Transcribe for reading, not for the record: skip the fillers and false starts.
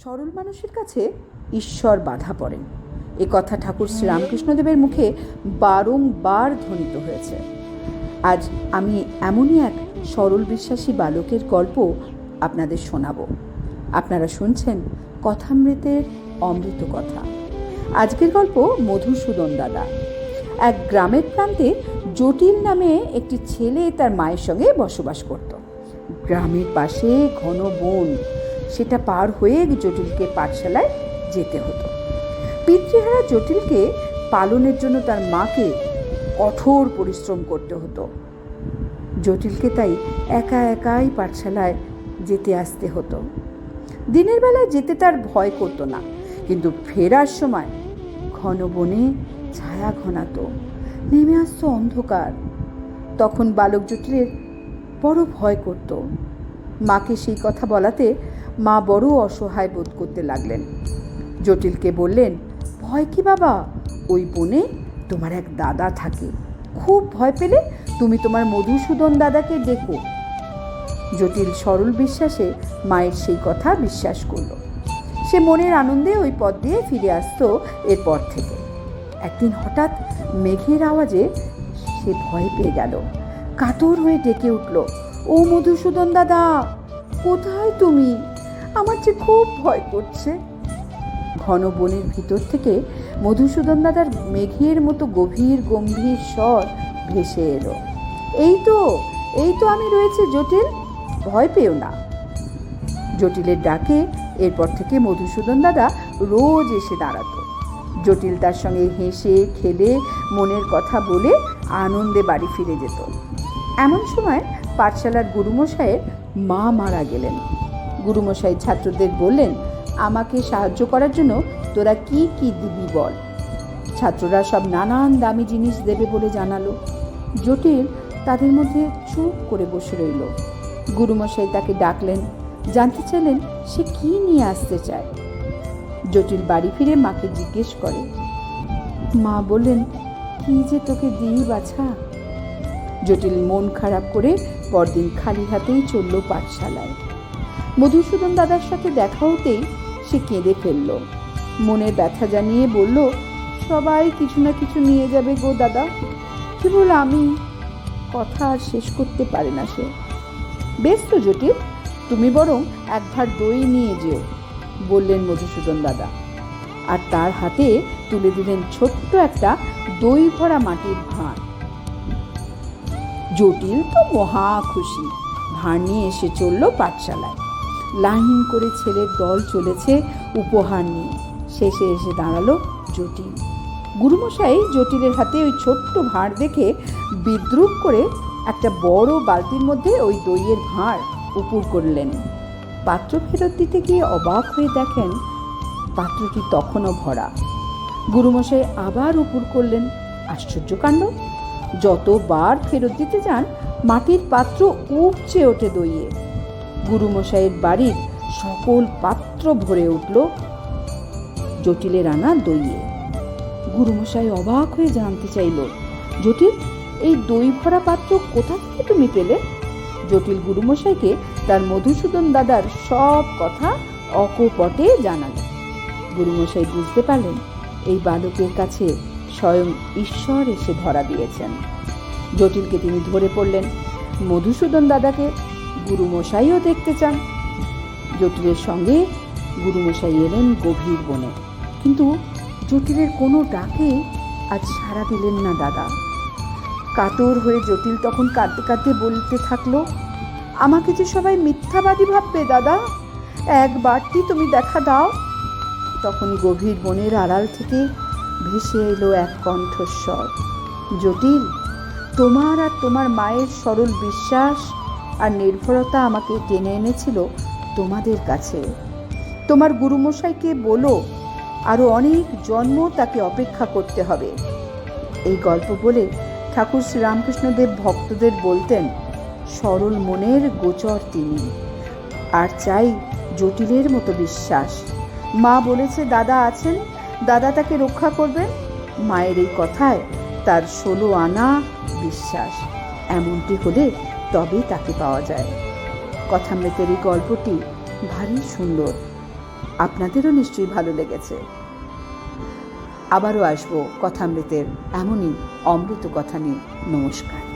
সরল মানুষের কাছে ঈশ্বর বাধা পড়েন, এ কথা ঠাকুর শ্রীরামকৃষ্ণদেবের মুখে বারংবার ধ্বনিত হয়েছে। আজ আমি এমনই এক সরল বিশ্বাসী বালকের গল্প আপনাদের শোনাব। আপনারা শুনছেন কথামৃতের অমৃত কথা। আজকের গল্প মধুসূদন দাদা। এক গ্রামের প্রান্তে জটিল নামে একটি ছেলে তার মায়ের সঙ্গে বসবাস করত। গ্রামের পাশে ঘন বন, সেটা পার হয়ে জটিলকে পাঠশালায় যেতে হতো। পিতৃহারা জটিলকে পালনের জন্য তার মাকে কঠোর পরিশ্রম করতে হতো। জটিলকে তাই একা একাই পাঠশালায় যেতে আসতে হতো। দিনের বেলায় যেতে তার ভয় করতো না, কিন্তু ফেরার সময় ঘন বনে ছায়া ঘনাতো, নেমে আসতো অন্ধকার। তখন বালক জটিলের বড় ভয় করত। মাকে সেই কথা বলাতে মা বড় অসহায় বোধ করতে লাগলেন। জটিলকে বললেন, ভয় কি বাবা, ওই বনে তোমার এক দাদা থাকে, খুব ভয় পেলে তুমি তোমার মধুসূদন দাদাকে ডেকো। জটিল সরল বিশ্বাসে মায়ের সেই কথা বিশ্বাস করল। সে মনের আনন্দে ওই পথ দিয়ে ফিরে আসতো। এরপর থেকে একদিন হঠাৎ মেঘের আওয়াজে সে ভয় পেয়ে গেল। কাতর হয়ে ডেকে উঠল, ও মধুসূদন দাদা, কোথায় তুমি? আমার যে খুব ভয় করছে। ঘন বনের ভিতর থেকে মধুসূদন দাদার মেঘের মতো গভীর গম্ভীর স্বর ভেসে এলো, এই তো আমি রয়েছে জটিল, ভয় পেও না। জটিলের ডাকে এরপর থেকে মধুসূদন দাদা রোজ এসে দাঁড়াতো। জটিল তার সঙ্গে হেসে খেলে মনের কথা বলে আনন্দে বাড়ি ফিরে যেত। এমন সময় পাঠশালার গুরুমশাইয়ের মা মারা গেলেন। গুরুমশাই ছাত্রদের বললেন, আমাকে সাহায্য করার জন্য তোরা কি কি দিবি বল। ছাত্ররা সব নানান দামি জিনিস দেবে বলে জানালো। জটিল তাদের মধ্যে চুপ করে বসে রইল। গুরুমশাই তাকে ডাকলেন, জানতে চাইলেন সে কি নিয়ে আসতে চায়। জটিল বাড়ি ফিরে মাকে জিজ্ঞেস করে। মা বললেন, কি যে তোকে দিই বাছা। জটিল মন খারাপ করে পরদিন খালি হাতেই চলল পাঠশালায়। মধুসূদন দাদার সাথে দেখা হতেই সে কেঁদে ফেলল। মনের ব্যথা জানিয়ে বলল, সবাই কিছু না কিছু নিয়ে যাবে গো দাদা, কেবল আমি। কথা আর শেষ করতে পারে না সে। বেশ তো জটিল, তুমি বরং এক ভার দই নিয়ে যেও, বললেন মধুসূদন দাদা। আর তার হাতে তুলে দিলেন ছোট্ট একটা দই ভরা মাটির ভাঁড়। জটিল তো মহা খুশি, ভাঁড় নিয়ে এসে চলল পাঠশালায়। লাইন করে ছেলের দল চলেছে উপহার নিয়ে। শেষে এসে দাঁড়ালো জটিল। গুরুমশাই জটিলের হাতে ওই ছোট্ট ভাঁড় দেখে বিদ্রূপ করে একটা বড় বালতির মধ্যে ওই দইয়ের ভাঁড় উপুর করলেন। পাত্র ফেরত দিতে গিয়ে অবাক হয়ে দেখেন পাত্রটি তখনও ভরা। গুরুমশাই আবার উপুর করলেন। আশ্চর্য কাণ্ড, যতবার ফেরত দিতে যান মাটির পাত্র উপচে ওঠে দইয়ে। গুরুমশাইয়ের বাড়ির সকল পাত্র ভরে উঠল জটিলের আনা দইয়ে। গুরুমশাই অবাক হয়ে জানতে চাইল, জটিল, এই দই ভরা পাত্র কোথা থেকে তুমি পেলে? জটিল গুরুমশাইকে তার মধুসূদন দাদার সব কথা অকপটে জানাল। গুরুমশাই বুঝতে পারলেন এই বালকের কাছে স্বয়ং ঈশ্বর এসে ধরা দিয়েছেন। জটিলকে তিনি ধরে পড়লেন। মধুসূদন দাদাকে গুরুমশাইও দেখতে চান। জটিলের সঙ্গে গুরুমশাই এলেন গভীর বনে, কিন্তু জটিলের কোনো ডাকে আজ সাড়া দিলেন না দাদা। কাতর হয়ে জটিল তখন কাঁদতে কাঁদতে বলতে থাকলো, আমাকে যে সবাই মিথ্যাবাদী ভাববে দাদা, একবারটি তুমি দেখা দাও। তখন গভীর বনের আড়াল থেকে ভেসে এলো এক কণ্ঠস্বর, জটিল, তোমার আর তোমার মায়ের সরল বিশ্বাস আর নির্ভরতা আমাকে টেনে এনেছিল তোমাদের কাছে। তোমার গুরুমশাইকে বলো আরও অনেক জন্ম তাকে অপেক্ষা করতে হবে। এই গল্প বলে ঠাকুর শ্রীরামকৃষ্ণদেব ভক্তদের বলতেন, সরল মনের গোচর তিনি, আর চাই জটিলের মতো বিশ্বাস। মা বলেছে দাদা আছেন, দাদা তাকে রক্ষা করবেন। মায়ের এই কথায় তার 16 আনা বিশ্বাস। এমনটি হলে তবেই তাকে পাওয়া যায়। কথামৃতের এই গল্পটি ভারী সুন্দর। আপনাদেরও নিশ্চয়ই ভালো লেগেছে। আবারও আসবো কথামৃতের এমনই অমৃত কথা নিয়ে। নমস্কার।